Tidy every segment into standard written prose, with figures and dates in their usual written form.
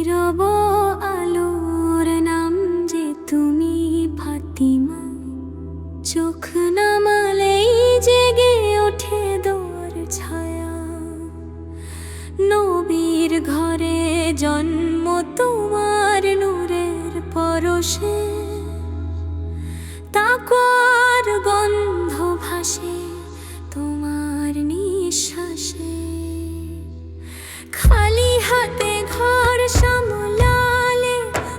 নীরব আলোর নাম যে তুমি ফাতিমা, চোখ নামালেই জেগে ওঠে দোয়ার ছায়া। নবীর ঘরে জন্ম তোমার নূরের পরশে, তাকওয়ার গন্ধ ভাসে তোমার নিঃশ্বাসে। খালি হাতে ঘর সামলালে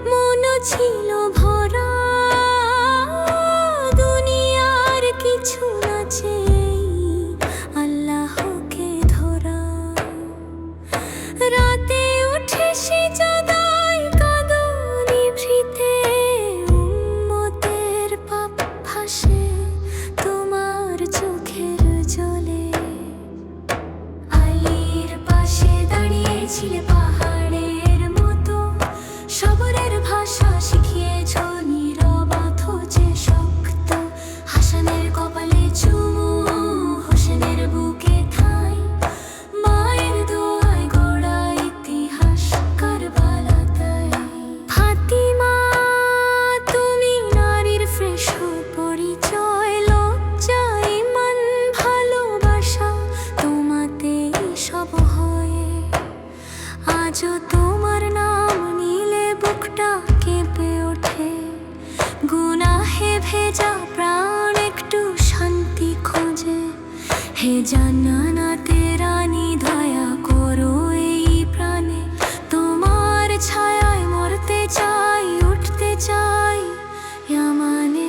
মন ছিল ভরা, দুনিয়ার কিছু না চেয়েই আল্লাহকে ধরা। রাতে উঠে সিজদায় কাঁদো নিভৃতে, উম্মতের পাপ ভাসে তোমার চোখের জলে। আলীর পাশে দাঁড়িয়েছিলে পাহাড়ের মতো, সবরের ভাষা শিখিয়েছ নীরব অথচ শক্ত। হাসানের কপালে চুমু, হোসেনের বুকে ঠাঁই, মায়ের দোয়ায় গড়া ইতিহাস কারবালায়। ফাতিমা তুমি নারীর শ্রেষ্ঠ পরিচয়, লজ্জা ঈমান ভালোবাসা তোমাতেই সব হয়। আজও তোমার নাম নিলে বুকটা কেঁপে ওঠে, গুনাহে ভেজা প্রাণ একটু শান্তি খোঁজে। হে জান্নাতের রানী দয়া করো এই প্রাণে, তোমার ছায়ায় মরতে চাই, উঠতে চাই ইয়ামানে।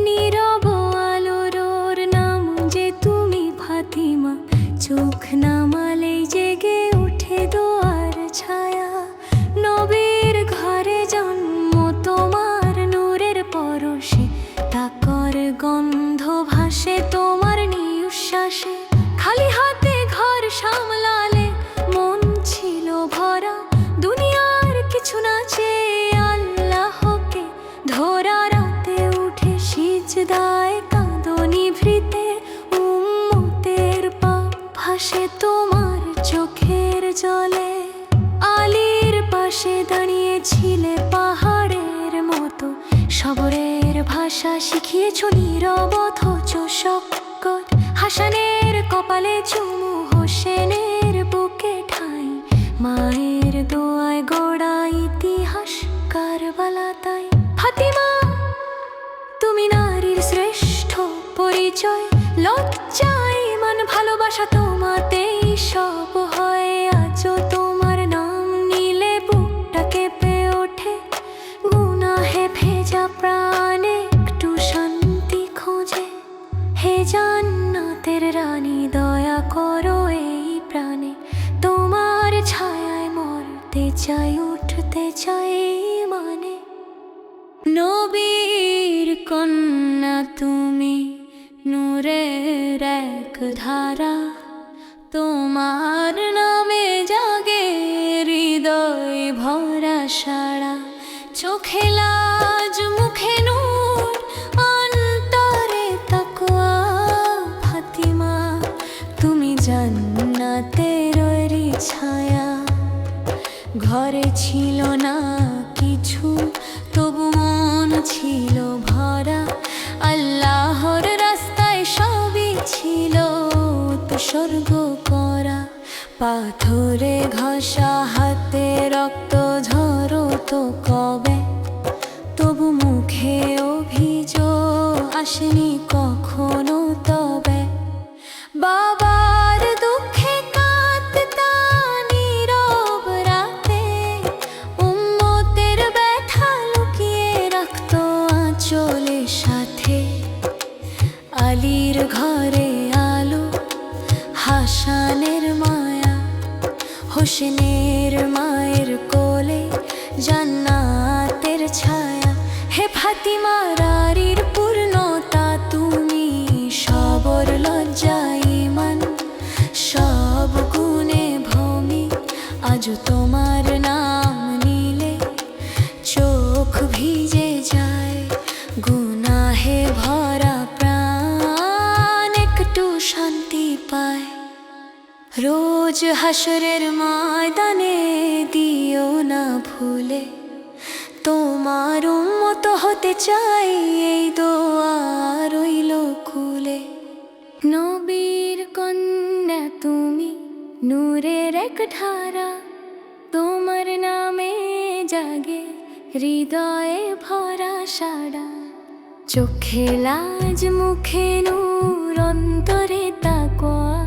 নীরব আলোর নাম যে তুমি ফাতিমা, চোখ নামালেই জেগে ওঠে দোয়ার ছায়া। নবীর ঘরে জন্ম তোমার নূরের পরশে, তাকওয়ার গন্ধ ভাসে তোমার নিঃশ্বাসে। খালি হাতে ঘর সামলালে মন ছিল ভরা, দুনিয়ার কিছু না চেয়ে আল্লাহকে ধরা। রাতে উঠে সিজদায় কাঁদো নিভৃতে, উম্মতের পাপ ভাসে তোমার চোখের জলে। আলীর পাশে দাঁড়িয়েছিলে পাহাড়ের মতো, সবরের ভাষা শিখিয়েছ নীরব অথচ শক্ত। হাসানের কপালে চুমু, হোসেনের বুকে ঠাঁই, মায়ের দোয়ায় গড়া ইতিহাস কারবালায়। ফাতিমা তুমি নারীর শ্রেষ্ঠ পরিচয়, লজ্জা ঈমান ভালোবাসা তোমাতেই সব হয়। আজও তোমার নাম নিলে বুকটা কেঁপে ওঠে, গুনাহে ভেজা প্রাণে একটু শান্তি খোঁজে। হে জান্নাতের রানী দয়া করো এই প্রাণে, তোমার ছায়ায় মরতে চাই, উঠতে চাই মানে। নবীর কন্যা তুমি নূরের এক ধারা, তোমার নামে জাগে হৃদয় ভরা সারা। চোখে লাজ মুখে নূর, অন্তরে তাকওয়া। ফাতিমা তুমি জান্নাতের ছায়া। ঘরে ছিল না কিছু, তবু মন ছিল ভরা। আল্লাহর রাস্তায় সবই ছিল উৎসর্গ করা। পাথরে ঘষা হাতে রক্ত ঝরো তো কবে, তবু মুখে অভিযোগ আসেনি কখনো তবে। বাবার দুঃখে কাঁদতা নীরব রাতে, উম্মতের ব্যথা লুকিয়ে রাখতো আঁচলের সাথে। আলীর ঘরে আলো, হাসানের মায়া, হোসেনের মায়ের কোলে জান্নাতের ছায়া। হে ফাতিমা নারীর পূর্ণতা তুমি, সবর লজ্জা ঈমান সব আজ তোমার নাম নিলে চোখ ভিজে যায়, গুনাহে ভরা প্রাণ একটু শান্তি পায়। রোজ হাসরের ময়দানে দিও না ভুলে, তোমার উম্মত হতে চাই এই দোয়া রইল কুলে। নবীর কন্যা তুমি, নূরের এক ধারা, তোমার নামে জাগে হৃদয়ে ভরা সাড়া। চোখে লাজ মুখে নূর অন্তরে তাকওয়া,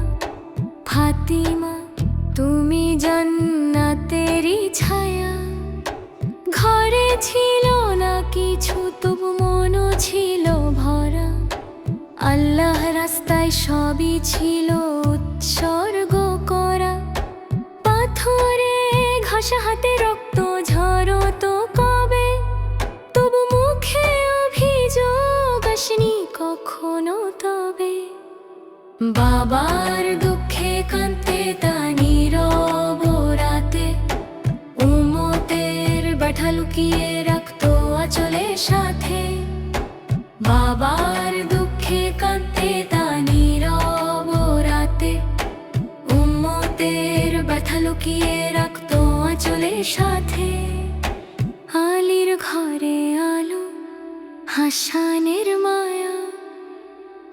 ফাতিমা তুমি জান্নাতেরই ছায়া। ঘরে ছিল না কিছু তবু মনও ছিল ভরা, আল্লাহ রাস্তায় সবই ছিল উৎসর্গ করা। পাথরে ঘষা হাতে রক্ত ঝরতো কবে, তবু মুখে অভিযোগ আসেনি কখনো তবে। বাবার দুঃখে কাঁদতে তা নীরব রাতে, উম্মতের ব্যথা লুকিয়ে রাখতো আঁচলের সাথে। বাবার দুঃখে কাঁদতে তা নীরব রাতে, উম্মতের ব্যথা লুকিয়ে রাখতো আঁচলের সাথে। আলীর ঘরে আলো, হাসানের মায়া,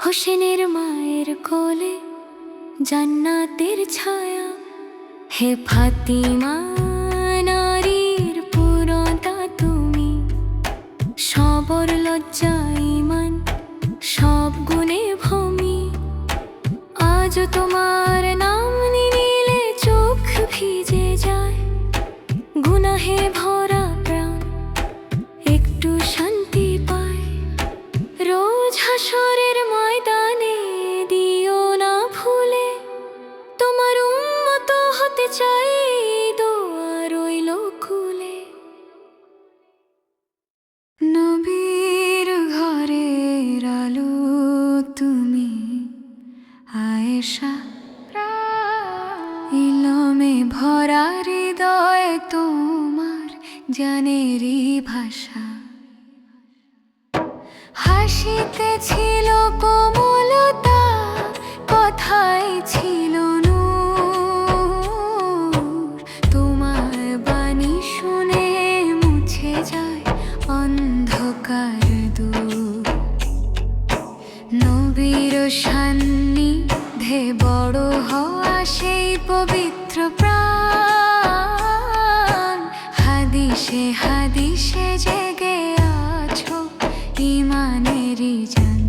হোসেনের মায়ের কোলে জান্নাতের ছায়া। হে ফাতিমা নারীর পুরতা তুমি, সবর লজ্জা ঈমান সব গুণে ভূমি। আজ তোমার নাম নিলে চোখ ভিজে যায়, গুনাহে ভরা প্রাণ একটু শান্তি পায়। রোজ হাসরের ময়দানে দিও না ভুলে, তোমার উম্মত হতে চাই দোয়া রইল কুলে। নবীর ঘরের আলো তুমি, আয়েশা ইলমে ভরা হৃদয় তোমার জানেরই ভাষা। হাসিতে ছিল কোমলতা, কথাই ছিল নূর। তোমার বাণী শুনে মুছে যায় অন্ধকার দূর। নবীর সান্নিধ্যে বড় হওয়া সেই পবিত্র প্রাণ। হাদিসে হাদিসে জেগে আছো ঈমানেরই জান।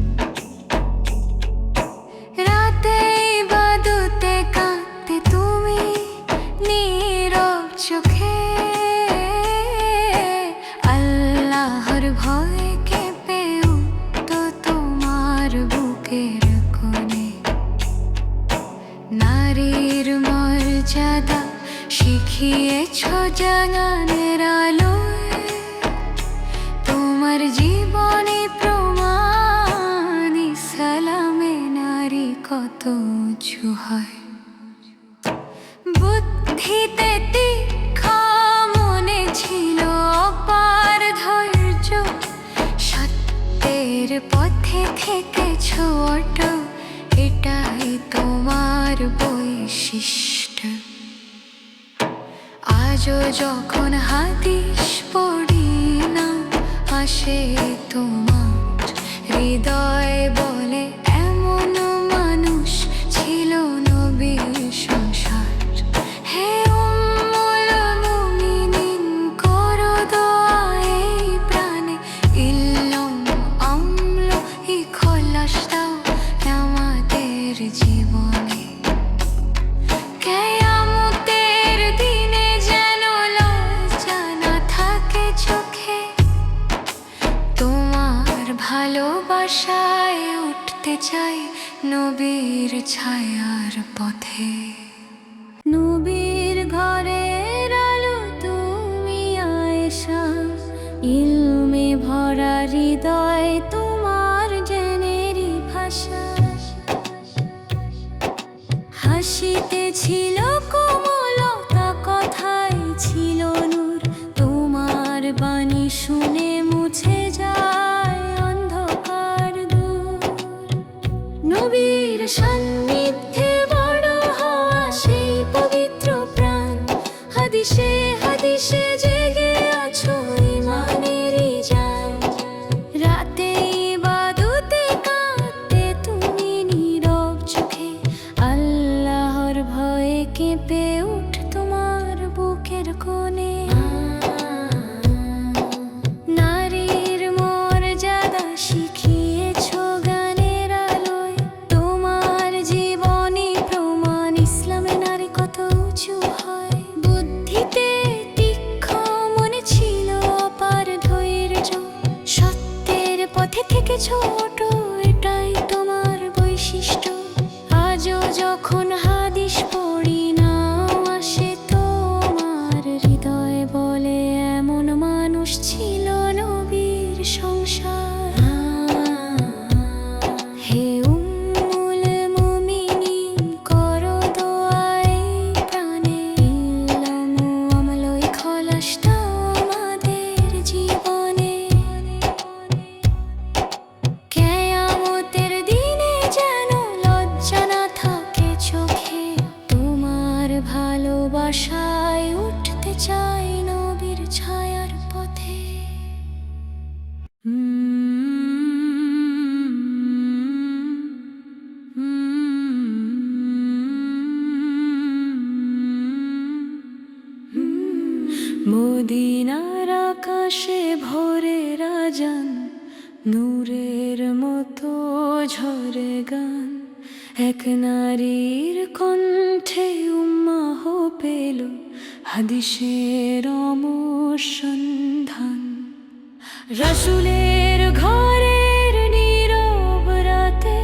রাতে ইবাদতে কাঁদতে তুমি নীরব চোখে, আল্লাহর ভয়ে কেঁপে উঠতো তোমার বুকের কোণে। নারীর মর্যাদা শিখিয়েছ জানানের আলোয়, তোমার জীবনে প্রমাণ ইসলামে নারী কত উঁচু হয়। বুদ্ধিতে তীক্ষ্ণ, মনে ছিল অপার ধৈর্য, সত্যের পথে থেকেছ অটল, এটাই তোমার বৈশিষ্ট্য। আজও যখন হাদিস পড়ি না আসে তোমার হৃদয় বলে, এমন মানুষ ছিল নবীর সংসার। হে উম্মুল মুমিনিন করো দোয়া এই প্রাণে, ইলম আমল ইখলাস দাও আমাদের জীবনে। কিয়ামতের দিনে যেন লজ্জা না থাকে চোখে, তোমার ভালোবাসায় উঠতে চাই নবীর ছায়ার পথে। নবীর ঘরের আলো তুমি আয়েশা, ইলমে ভরা হৃদয় তোমার জেনেরই ভাষা। হাসিতে ছিল কোমলতা, কথা শুনে মুছে যায় অন্ধকার দূর। নবীর সান্নিধ্যে বড় হওয়া সেই পবিত্র প্রাণ, হাদিসে হাদিসে জেগে আছো ইমানেরই জান। রাতে ইবাদতে কাঁদতে তুমি নীরব চোখে, আল্লাহর ভয়ে কেঁপে উঠ তোমার বুকের কোণে। নারীর মর্যাদা শিখিয়েছো গানের আলোয়, তোমার জীবনী প্রমাণ ইসলামে নারী কত উঁচু হয়। বুদ্ধিতে তীক্ষ্ণ, মনে ছিল অপার ধৈর্য, সত্যের পথে থেকে ছোট, এটাই তোমার বৈশিষ্ট্য। আজও যখন হাদিস পড়ি নাও আসে তোমার হৃদয়, বলে এমন মানুষ ছিল নবীর সংসার। হে উম্মুল মুমিনিন, করো দোয়া এই প্রাণে, ইলম ও আমলই খলাস দাও আমাদের জীবনে। কিয়ামতের দিনে যেন লজ্জা না থাকে চোখে, তোমার ভালোবাসায় উঠতে চাই নবীর ছায়ার পথে। মদিনার আকাশে ভোরের আজান, নূরের মতো ঝরে গান। এক নারীর কণ্ঠে উম্মাহ পেল হাদিসের অমর সন্ধান। রাসূলের ঘরের নীরব রাতে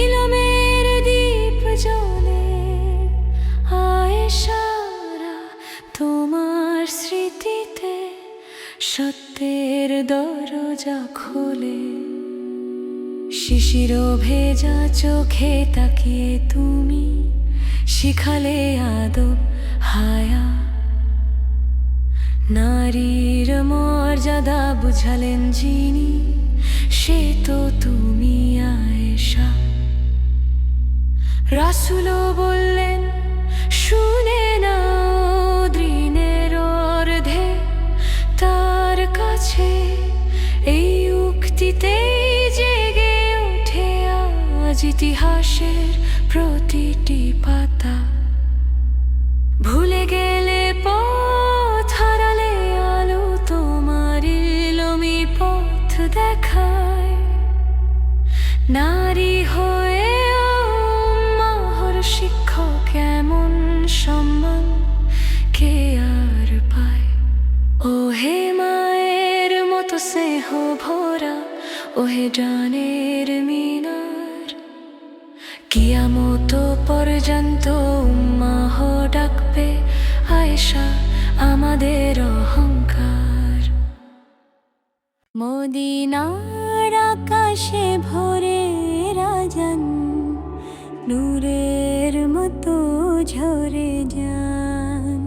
ইলমের দীপ জ্বলে। আয়েশারা তোমার স্মৃতিতে সত্যের দরজা খোলে। শিশির ভেজা চোখে তাকিয়ে তুমি শিখালে আদব হায়া। নারীর মর্যাদা বুঝালেন যিনি, সে তো তুমি আয়েশা। রাসূলও বললেন, শুনে নাও দিনের অর্ধে তার কাছে। এই উক্তিতেই জেগে ওঠে আজ ইতিহাসের প্রতিটি পাতা। ভুলে গেলে পথ হারালে আলো তোমার ইলমি পথ দেখায়। নারী হয়ে উম্মাহর শিক্ষক এমন সম্মান কে আর পায়। ও হে মায়ের মতো স্নেহ ভরা, ও হে জানের মিনার, কিয়ামত পর্যন্ত উম্মাহ ডাকবে আয়েশা আমাদের অহংকার। মদিনার আকাশে ভোরের আজান, নূরের মতো ঝরে যান।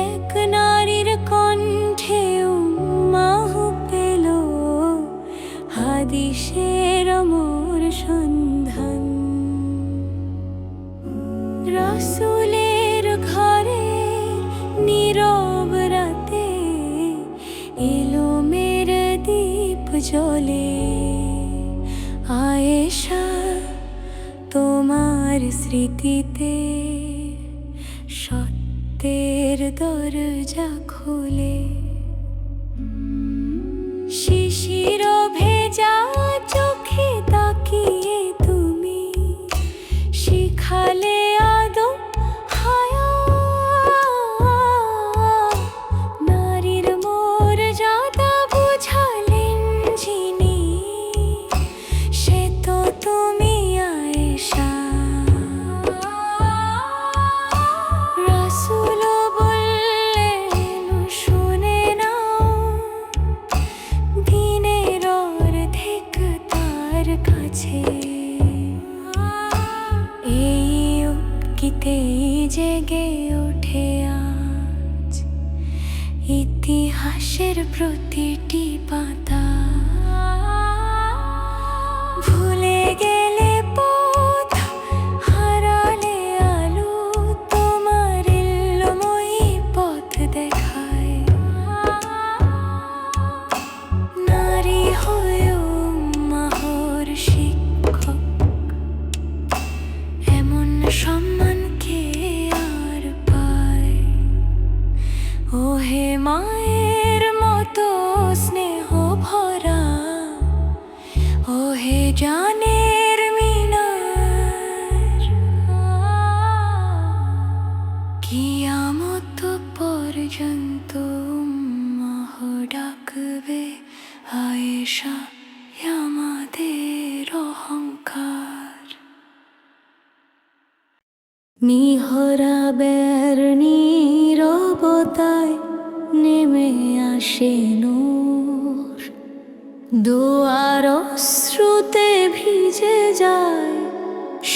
এক নারীর কণ্ঠে উম্মাহ পেল হাদিসের অমর সন্ধান। রাসূলের ঘরে নীরব রাতে ইলমের দীপ জ্বলে। আয়েশা তোমার স্মৃতিতে সত্যের দরজা খোলে। শিশির ভেজা চোখে তাকিয়ে তুমি শিখালে আদব হায়া। নারীর মর্যাদা বুঝালেন যিনি, সে তো তুমি আয়েশা। রাসূলও বললেন, শুনে নাও দিনের অর্ধেক তার কাছে। এই উক্তিতেই জেগে ওঠে আজ ইতি ইতিহাসের প্রতিটি পাতা ভুলে গেলে পথ হারালে আলো তোমার এলোময়ী পথ দেখায় নারী হয়েও মাহর শিক্ষক এমন সম্মান কে আর পায় ও হে মায়ের মতো স্নেহ ভরা ও হে জানের মিনার কিয়ামত পর্যন্ত মাহ ডাকবে আয়েশা আমাদের অহংকার মিহরাবের নীরবতায় নেমে আসে নূর দুয়ার অশ্রুতে ভিজে যায়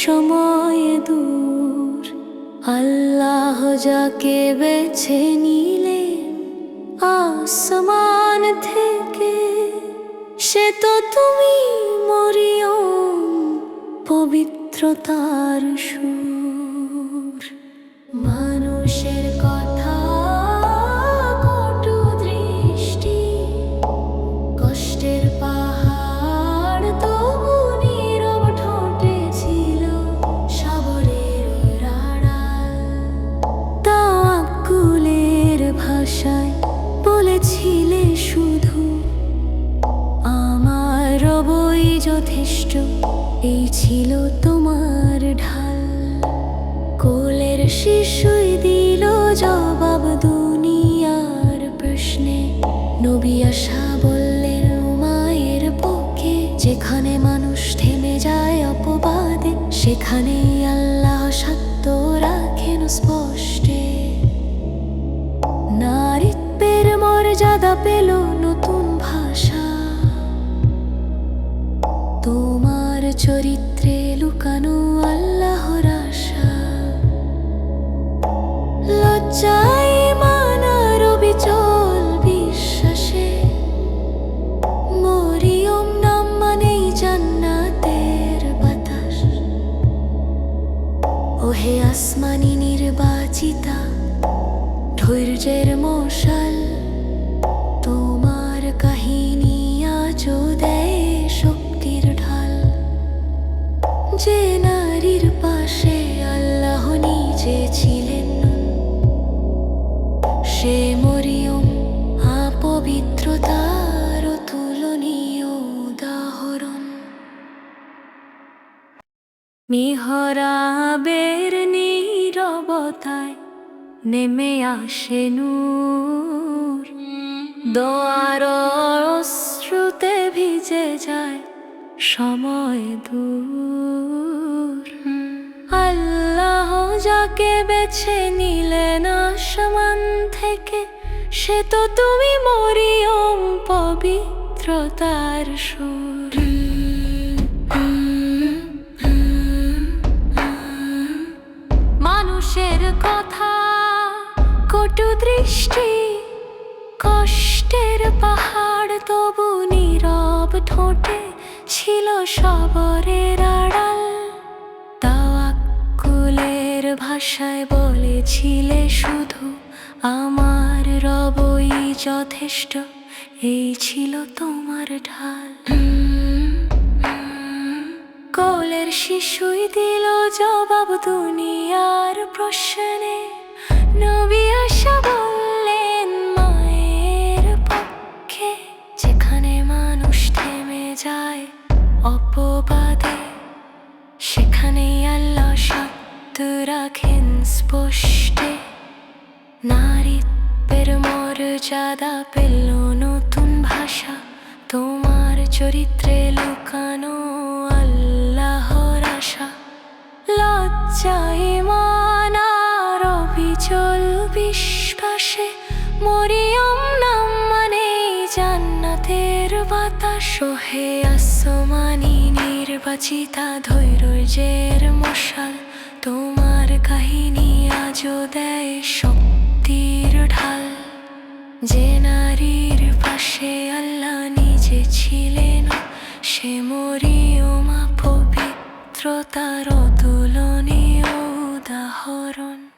সময় দূর আল্লাহ যাকে বেছে নিলেন আসমান থেকে সে তো তুমি মরিয়ম পবিত্রতার সুর মানুষের কথা কটু দৃষ্টি কষ্টের পাহাড় তবু নীরব ঠোঁটে ছিল সাবরের আড়াল তাওয়াক্কুলের ভাষায় বলেছিলে শুধু আমার রবই যথেষ্ট এই ছিল তোমার ঢাল কোলের শিশুই দিল জবাব দুনিয়ার প্রশ্নে নবী আশা বললেন মায়ের পক্ষে যেখানে মানুষ থেমে যায় অপবাদে সেখানেই আল্লাহ সত্য রাখেন স্পষ্টে নারীত্বের মর্যাদা পেল নতুন ভাষা তোমার চরিত্রে লুকানো আল্লাহর আশা লজ্জায় মানার অবিচল বিশ্বাসে মরিয়ম নাম মানেই জান্নাতের বাতাস ওহে আসমানি নির্বাচিতা ধৈর্যের মশাল তোমার কাহিনী আজও দেয় শক্তির ঢাল যে নারীর পাশে আল্লাহ নিজে ছিলেন সে মরিয়ম পবিত্রতার অতুলনীয় উদাহরণ মিহরাবের নীরবতায় নেমে আসে নূর দোয়ার অশ্রুতে ভিজে যায় সময় দূর আল্লাহ যাকে বেছে নিলেন আসমান থেকে সে তো তুমি মরিয়ম পবিত্রতার সুর মানুষের কথা কটু দৃষ্টি কষ্টের পাহাড় তবু নীরব ঠোঁটে ছিল সবরের আড়াল তাওয়াক্কুলের ভাষায় বলেছিলে শুধু আমার রবই যথেষ্ট এই ছিল তোমার ঢাল কোলের শিশুই দিল জবাব দুনিয়ার প্রশ্নে নবী আশা বললেন মায়ের পক্ষে যেখানে মানুষ থেমে যায় অপবাদে সেখানেই আল্লাহ সত্য রাখেন স্পষ্টে নারীত্বের মর্যাদা পেল নতুন ভাষা তোমার চরিত্রে লুকানো আল্লাহর আশা লজ্জায় মানার অবিচল বিশ্বাসে মরিয়ম নাম মানে জান্নাতের বাতাস হে আসমানি নির্বাচিতা ধৈর্যের মশাল তোমার কাহিনী আজও দেয় শক্তির ঢাল যে না ছিলেন সে মরিয়মা পবিত্রতার অতুলনীয় উদাহরণ।